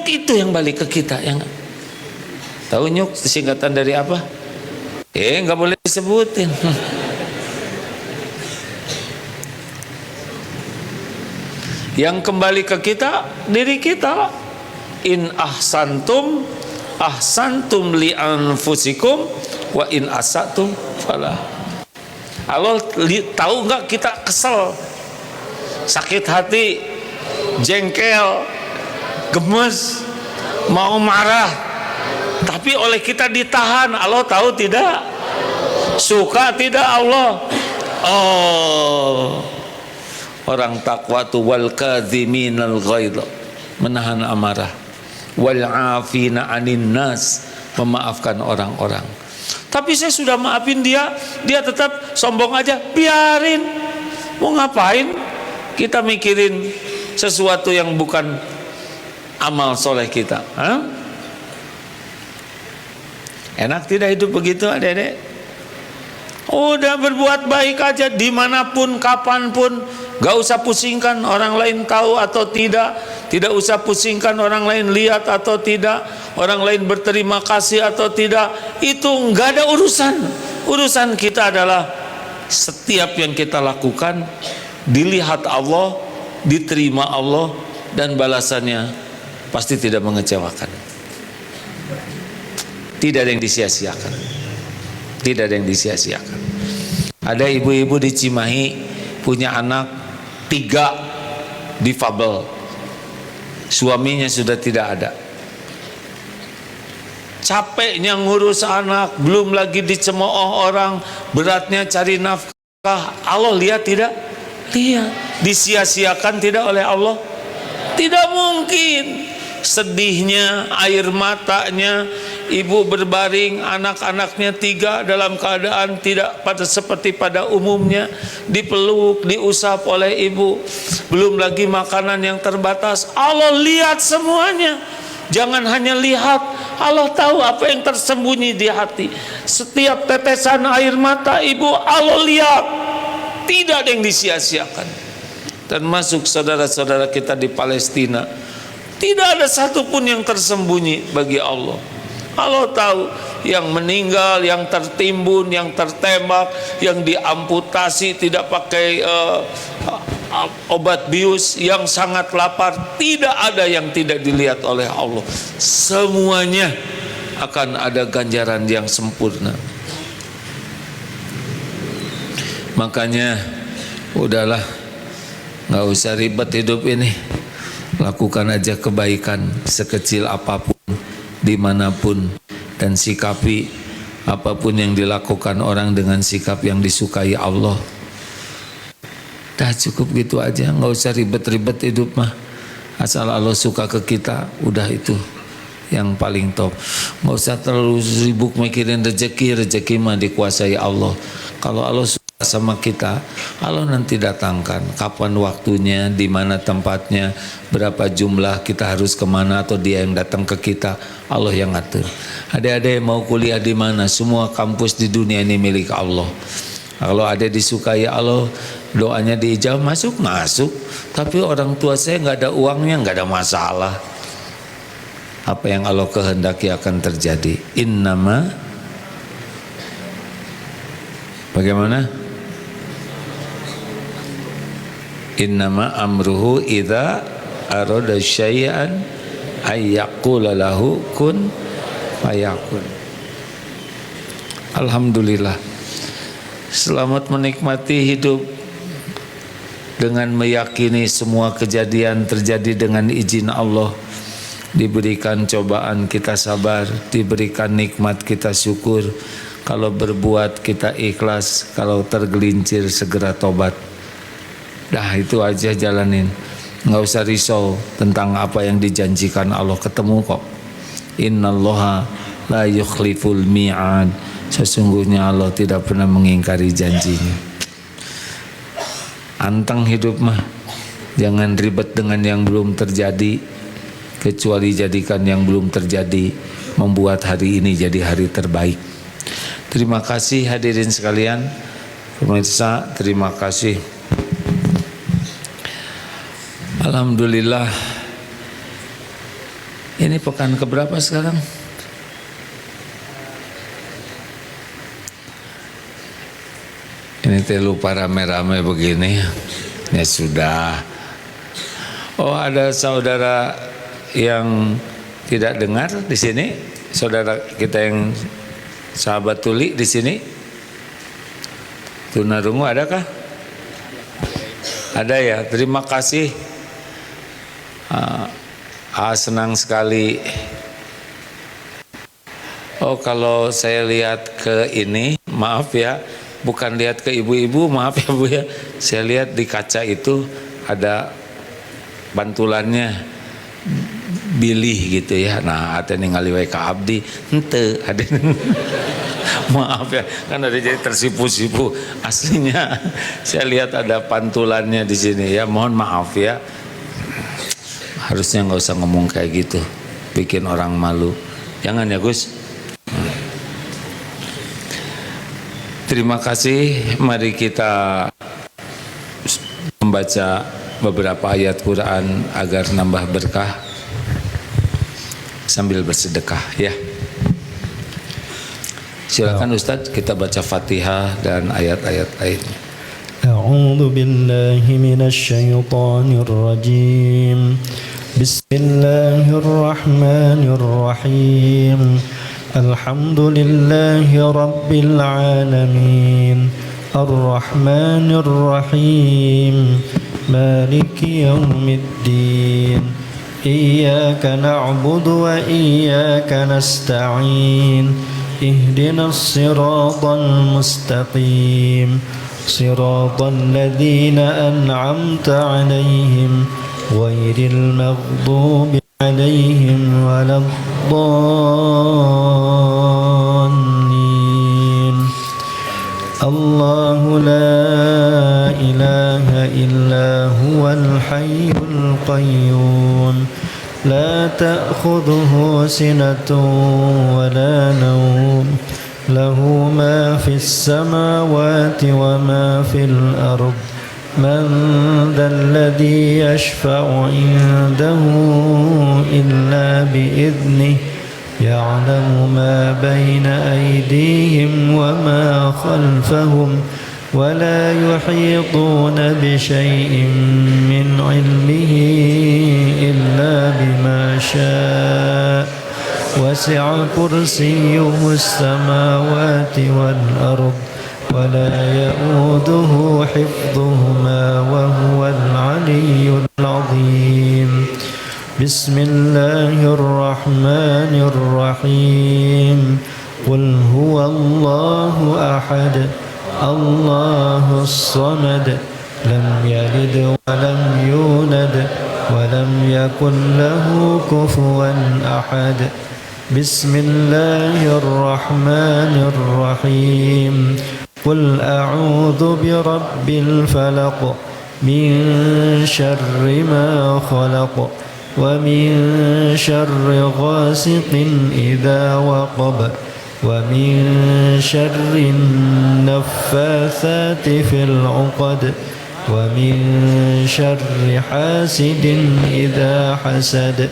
nyuk itu yang balik ke kita. Yang tahu nyuk singkatan dari apa? Nggak boleh disebutin. Yang kembali ke kita, diri kita. In ahsantum ahsantum li anfusikum wa in asatum falah. Allah tahu nggak kita kesel, sakit hati, jengkel, gemes, mau marah, tapi oleh kita ditahan. Allah tahu tidak? Suka tidak Allah? Oh, orang takwa tu wal kadhiminal ghaidh, menahan amarah, wal afina anin nas, memaafkan orang-orang. Tapi saya sudah maafin dia, dia tetap sombong aja, biarin. Mau ngapain kita mikirin sesuatu yang bukan amal soleh kita? Hah? Enak tidak hidup begitu, adik-adik? Udah berbuat baik aja dimanapun, kapanpun. Gak usah pusingkan orang lain tahu atau tidak. Tidak usah pusingkan orang lain lihat atau tidak, orang lain berterima kasih atau tidak. Itu nggak ada urusan. Urusan kita adalah setiap yang kita lakukan dilihat Allah, diterima Allah, dan balasannya pasti tidak mengecewakan. Tidak ada yang disia-siakan. Tidak ada yang disia-siakan. Ada ibu-ibu di Cimahi punya anak 3 difabel. Suaminya sudah tidak ada. Capeknya ngurus anak, belum lagi dicemooh orang, beratnya cari nafkah. Allah lihat tidak? Lihat. Disia-siakan tidak oleh Allah? Tidak mungkin. Sedihnya, air matanya, ibu berbaring, anak-anaknya 3 dalam keadaan tidak seperti pada umumnya, dipeluk, diusap oleh ibu, belum lagi makanan yang terbatas. Allah lihat semuanya. Jangan hanya lihat, Allah tahu apa yang tersembunyi di hati. Setiap tetesan air mata ibu Allah lihat. Tidak ada yang disia-siakan. Termasuk saudara-saudara kita di Palestina, tidak ada satupun yang tersembunyi bagi Allah. Allah tahu yang meninggal, yang tertimbun, yang tertembak, yang diamputasi tidak pakai obat bius, yang sangat lapar, tidak ada yang tidak dilihat oleh Allah. Semuanya akan ada ganjaran yang sempurna. Makanya udahlah, nggak usah ribet hidup ini. Lakukan aja kebaikan sekecil apapun, dimanapun, dan sikapi apapun yang dilakukan orang dengan sikap yang disukai Allah. Dah cukup gitu aja, nggak usah ribet-ribet hidup mah. Asal Allah suka ke kita, udah itu yang paling top. Nggak usah terlalu sibuk mikirin rezeki mah dikuasai Allah. Kalau Allah suka sama kita, Allah nanti datangkan kapan waktunya, di mana tempatnya, berapa jumlah kita harus kemana, atau dia yang datang ke kita. Allah yang ngatur. Adik-adik mau kuliah di mana, semua kampus di dunia ini milik Allah. Kalau ada disukai Allah, doanya diijabah, masuk. Tapi orang tua saya nggak ada uangnya, nggak ada masalah. Apa yang Allah kehendaki akan terjadi. Innama, bagaimana? Innama amruhu idza arada syai'an ayyaqula lahu kun fayakun. Alhamdulillah. Selamat menikmati hidup dengan meyakini semua kejadian terjadi dengan izin Allah. Diberikan cobaan kita sabar, diberikan nikmat kita syukur. Kalau berbuat kita ikhlas, kalau tergelincir segera tobat. Dah itu aja jalanin. Nggak usah risau tentang apa yang dijanjikan Allah, ketemu kok. Innallaha la yukhliful mi'ad. Sesungguhnya Allah tidak pernah mengingkari janjinya. Anteng hidup mah. Jangan ribet dengan yang belum terjadi, kecuali jadikan yang belum terjadi membuat hari ini jadi hari terbaik. Terima kasih hadirin sekalian. Pemirsa, terima kasih. Alhamdulillah Ini pekan keberapa sekarang? Ini teh lupa rame-rame begini. Ya sudah. Oh, ada saudara yang tidak dengar di sini, saudara kita yang sahabat tuli di sini. Tunarungu adakah? Ada ya. Terima kasih. Senang sekali. Oh, kalau saya lihat ke ini, maaf ya, bukan lihat ke ibu-ibu, maaf ya Bu ya. Saya lihat di kaca itu ada bantulannya bilih gitu ya. Nah, ada ningali wae ka abdi, henteu ada. Maaf ya, kan ada jadi tersipu-sipu. Aslinya saya lihat ada pantulannya di sini ya. Mohon maaf ya. Harusnya nggak usah ngomong kayak gitu, bikin orang malu. Jangan ya Gus. Terima kasih. Mari kita membaca beberapa ayat Quran agar nambah berkah sambil bersedekah ya. Silakan Ustadz, kita baca Fatihah dan ayat-ayat lainnya. A'udzu billahi minasy syaithanir rajim. Bismillahirrahmanirrahim. Alhamdulillahi rabbil alamin. Ar-Rahmanir Rahim. Maliki yaumiddin. Iyyaka na'budu wa iyyaka nasta'in. Ihdinas siratal mustaqim. Siratal ladzina an'amta 'alaihim ghairil maghdubi 'alaihim waladdallin. Allahu la ilaha illa huwal hayyul qayyum. La ta'khudhuhu sinatun wa la nawm. Lahu ma fis samawati wa ma fil ard. Man dhal ladzi yashfa'u 'indahu illa bi'idhnihi. يعلم ما بين أيديهم وما خلفهم ولا يحيطون بشيء من علمه إلا بما شاء وسع كرسيه السماوات والأرض ولا يؤوده حفظهما وهو العلي العظيم. بسم الله الرحمن الرحيم. قل هو الله أحد الله الصمد لم يلد ولم يولد ولم يكن له كفوا أحد. بسم الله الرحمن الرحيم. قل أعوذ برب الفلق من شر ما خلق ومن شر غاسق إذا وقب ومن شر النفاثات في العقد ومن شر حاسد إذا حسد.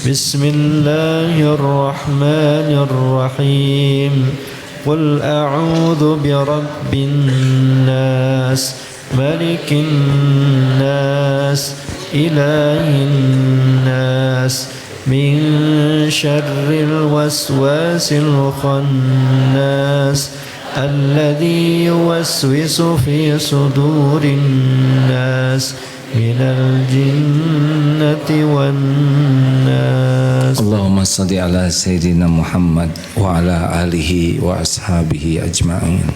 بسم الله الرحمن الرحيم. قل أعوذ برب الناس ملك الناس إله الناس من شر الوسواس الخناس الذي يوسوس في صدور الناس من الجنة والناس. اللهم صل على سيدنا محمد وعلى آله وأصحابه أجمعين.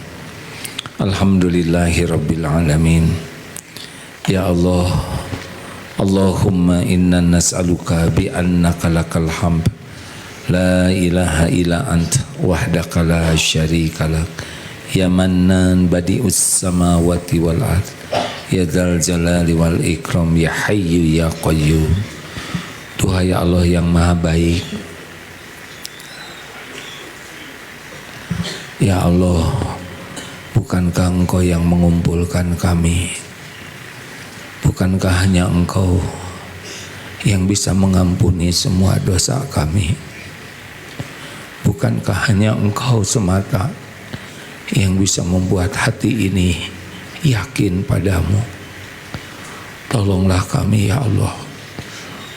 Alhamdulillahi Rabbil Alamin. Ya Allah, Allahumma inna nas'aluka bi annaka lakal hamd la ilaha illa anta wahdaka la syarika lak ya mannan badi'us samawati wal ard ya dzal jalali wal ikram ya hayyu ya qayyum. Tuhai Allah yang maha baik, ya Allah, bukankah Engkau yang mengumpulkan kami? Bukankah hanya Engkau yang bisa mengampuni semua dosa kami. Bukankah hanya Engkau semata yang bisa membuat hati ini yakin padamu? Tolonglah kami ya Allah.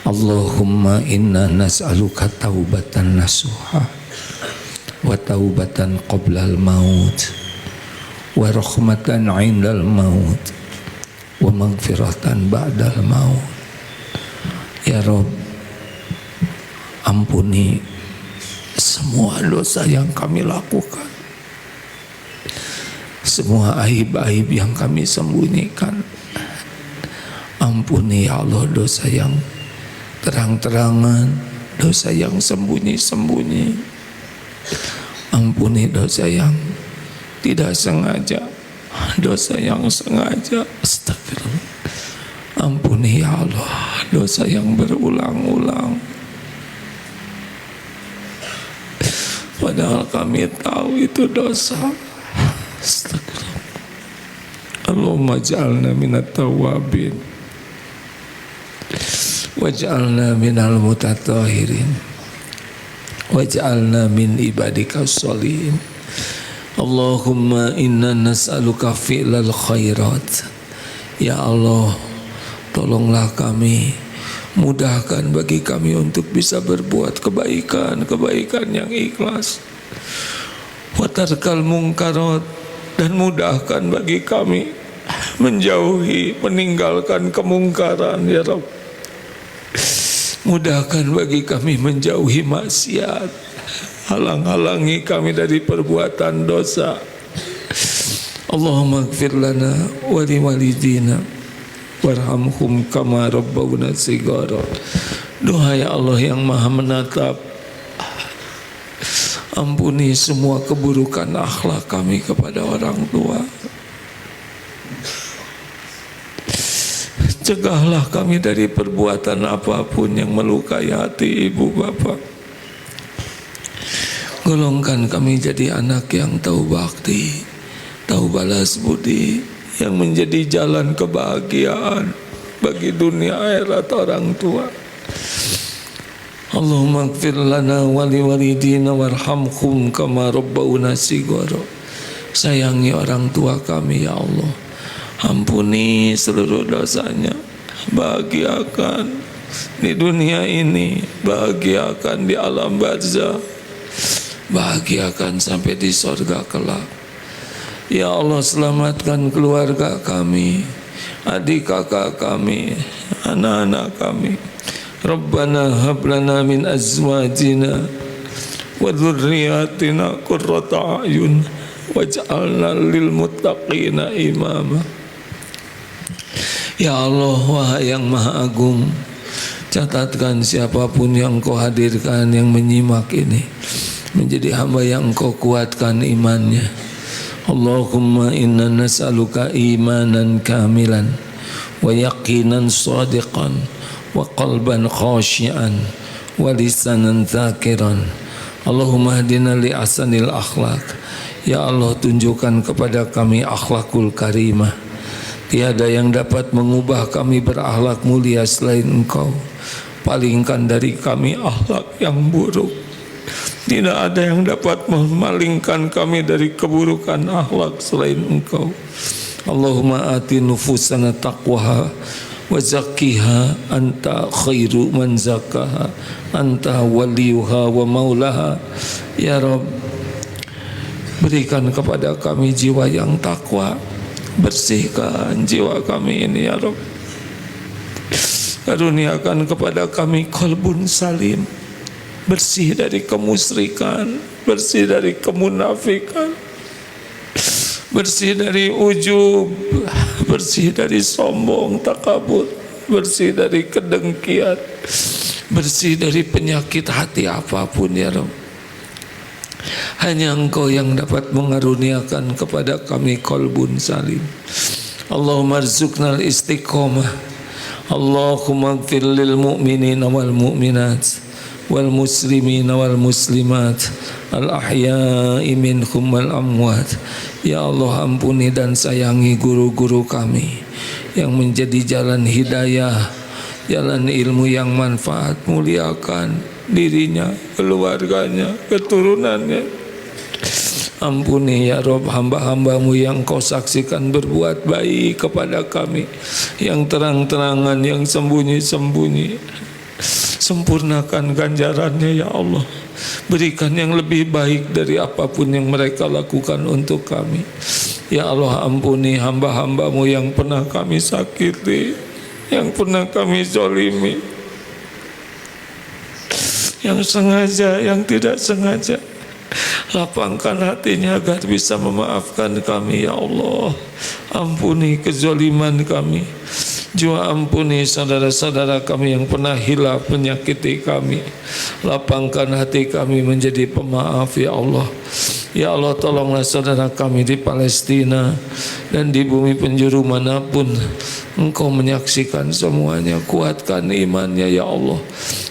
Allahumma inna nas'aluka taubatan nasuha wa taubatan qoblal maut wa rahmatan indal maut wa maghfiratan ba'dal maut. Ya Rabb, ampuni semua dosa yang kami lakukan, semua aib-aib yang kami sembunyikan. Ampuni ya Allah dosa yang terang-terangan, dosa yang sembunyi-sembunyi. Ampuni dosa yang tidak sengaja, dosa yang sengaja. Astagfirullah. Ampuni ya Allah dosa yang berulang-ulang, padahal kami tahu itu dosa. Astagfirullah. Allahumma ja'alna minat tawabin waj'alna minal mutatahirin waj'alna min ibadika sholihin. Allahumma inna nas'aluka fi'lal khairat. Ya Allah, tolonglah kami, mudahkan bagi kami untuk bisa berbuat kebaikan yang ikhlas. Wa tarkal munkarat, dan mudahkan bagi kami meninggalkan kemungkaran ya Rabb. Mudahkan bagi kami menjauhi maksiat, halang-halangi kami dari perbuatan dosa. Allahumma ighfir lana wa liwalidina warhamhum kama rabbawna shighara. Doa ya Allah yang Maha menatap, ampuni semua keburukan akhlak kami kepada orang tua. Cegahlah kami dari perbuatan apapun yang melukai hati ibu bapa. Golongkan kami jadi anak yang tahu bakti, tahu balas budi, yang menjadi jalan kebahagiaan bagi dunia akhirat orang tua. Allahumma ighfir lana wa liwalidina warhamhum kama rabbawna shighara. Sayangi orang tua kami ya Allah, ampuni seluruh dosanya, bahagiakan di dunia ini, bahagiakan di alam barzah, bahagiakan sampai di surga kelak. Ya Allah, selamatkan keluarga kami, adik kakak kami, anak-anak kami. Rabbana hab lana min azwajina wa dzurriyyatina qurrata a'yun waj'alna lil muttaqina imama. Ya Allah, wahai yang Maha Agung, catatkan siapapun yang Kau hadirkan yang menyimak ini menjadi hamba yang Kau kuatkan imannya. Allahumma inna nas'aluka imanan kamilan wa yaqinan sadiqan wa qalban khashian wa lisanan dzakiran. Allahumma hadina li ahsanil akhlak. Ya Allah, tunjukkan kepada kami akhlakul karimah. Tiada yang dapat mengubah kami berakhlak mulia selain Engkau. Palingkan dari kami akhlak yang buruk. Tidak ada yang dapat memalingkan kami dari keburukan akhlak selain Engkau. Allahumma ati nufusana taqwaha wa zakkiha anta khairu man zakkaha anta waliyuha wa maulaha. Ya Rabb, berikan kepada kami jiwa yang takwa, bersihkan jiwa kami ini ya Rabb. Karuniakan kepada kami qalbun salim, bersih dari kemusyrikan, bersih dari kemunafikan, bersih dari ujub, bersih dari sombong, takabur, bersih dari kedengkian, bersih dari penyakit hati apapun ya Rabb. Hanya Engkau yang dapat mengaruniakan kepada kami qalbun salim. Allahumma rzuqnal istiqomah. Allahumma ighfir lil mu'minina wal mu'minat wal muslimina wal muslimat al ahya'i minhum wal amwat. Ya Allah, ampuni dan sayangi guru-guru kami yang menjadi jalan hidayah, jalan ilmu yang manfaat, muliakan dirinya, keluarganya, keturunannya. Ampuni ya Rob hamba-hambamu yang kau saksikan berbuat baik kepada kami, yang terang-terangan, yang sembunyi-sembunyi. Sempurnakan ganjarannya ya Allah. Berikan yang lebih baik dari apapun yang mereka lakukan untuk kami. Ya Allah, ampuni hamba-hambamu yang pernah kami sakiti, yang pernah kami zalimi, yang sengaja, yang tidak sengaja. Lapangkan hatinya agar bisa memaafkan kami ya Allah. Ampuni kezaliman kami. Juga ampuni saudara-saudara kami yang pernah hilaf menyakiti kami. Lapangkan hati kami menjadi pemaaf ya Allah. Ya Allah, tolonglah saudara kami di Palestina dan di bumi penjuru manapun. Engkau menyaksikan semuanya. Kuatkan imannya ya Allah.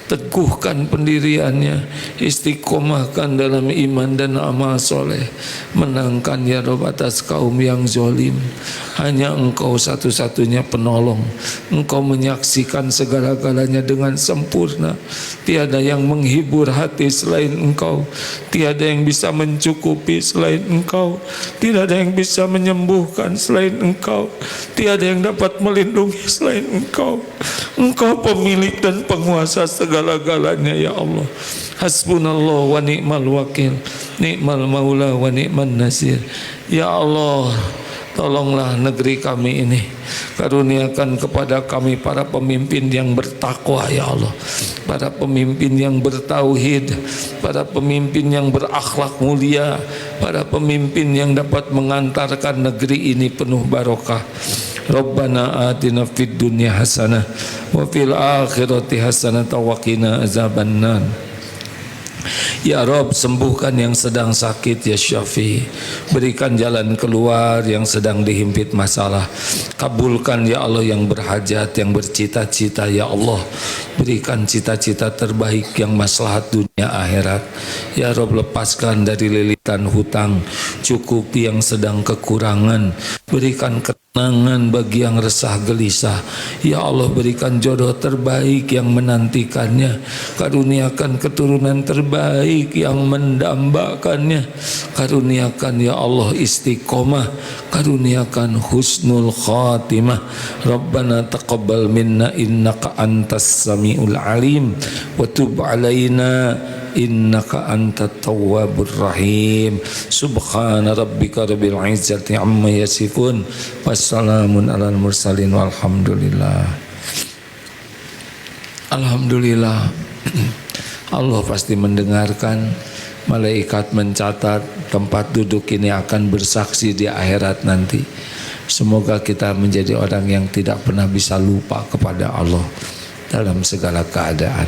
Teguhkan pendiriannya, istiqomahkan dalam iman dan amal soleh. Menangkan ya Rabb atas kaum yang zalim. Hanya Engkau satu-satunya penolong. Engkau menyaksikan segala-galanya dengan sempurna. Tiada yang menghibur hati selain Engkau. Tiada yang bisa mencukupi selain Engkau. Tidak ada yang bisa menyembuhkan selain Engkau. Tiada yang dapat melindungi selain Engkau. Engkau pemilik dan penguasa segala-galanya ya Allah. Hasbunallah wa ni'mal wakil, ni'mal maula wa ni'man nasir. Ya Allah, tolonglah negeri kami ini. Karuniakan kepada kami para pemimpin yang bertakwa ya Allah, para pemimpin yang bertauhid, para pemimpin yang berakhlak mulia, para pemimpin yang dapat mengantarkan negeri ini penuh barokah. Rabbana atina fid dunya hasanah wa fil akhirati hasanah wa qina azabannar. Ya Rabb, sembuhkan yang sedang sakit ya Syafi. Berikan jalan keluar yang sedang dihimpit masalah. Kabulkan ya Allah yang berhajat, yang bercita-cita ya Allah. Berikan cita-cita terbaik yang maslahat dunia akhirat. Ya Rabb, lepaskan dari lilitan hutang. Cukupi yang sedang kekurangan. Berikan ketenangan bagi yang resah gelisah. Ya Allah, berikan jodoh terbaik yang menantikannya. Karuniakan keturunan terbaik yang mendambakannya. Karuniakan ya Allah istiqomah. Karuniakan husnul khatimah. Rabbana taqabbal minna innaka antas samiul alim wa tub alaina innaka antat tawwabur rahim. Subhana rabbika rabbil izzati amma yasifun. Wassalamun alal mursalin walhamdulillah. Alhamdulillah. Allah pasti mendengarkan. Malaikat mencatat, tempat duduk ini akan bersaksi di akhirat nanti. Semoga kita menjadi orang yang tidak pernah bisa lupa kepada Allah dalam segala keadaan.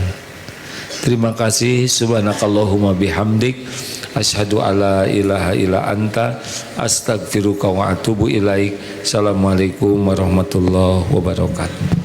Terima kasih. Subhanakallahumma bihamdik, asyhadu alla ilaha illa anta, astaghfiruka wa atubu ilaik. Assalamualaikum warahmatullahi wabarakatuh.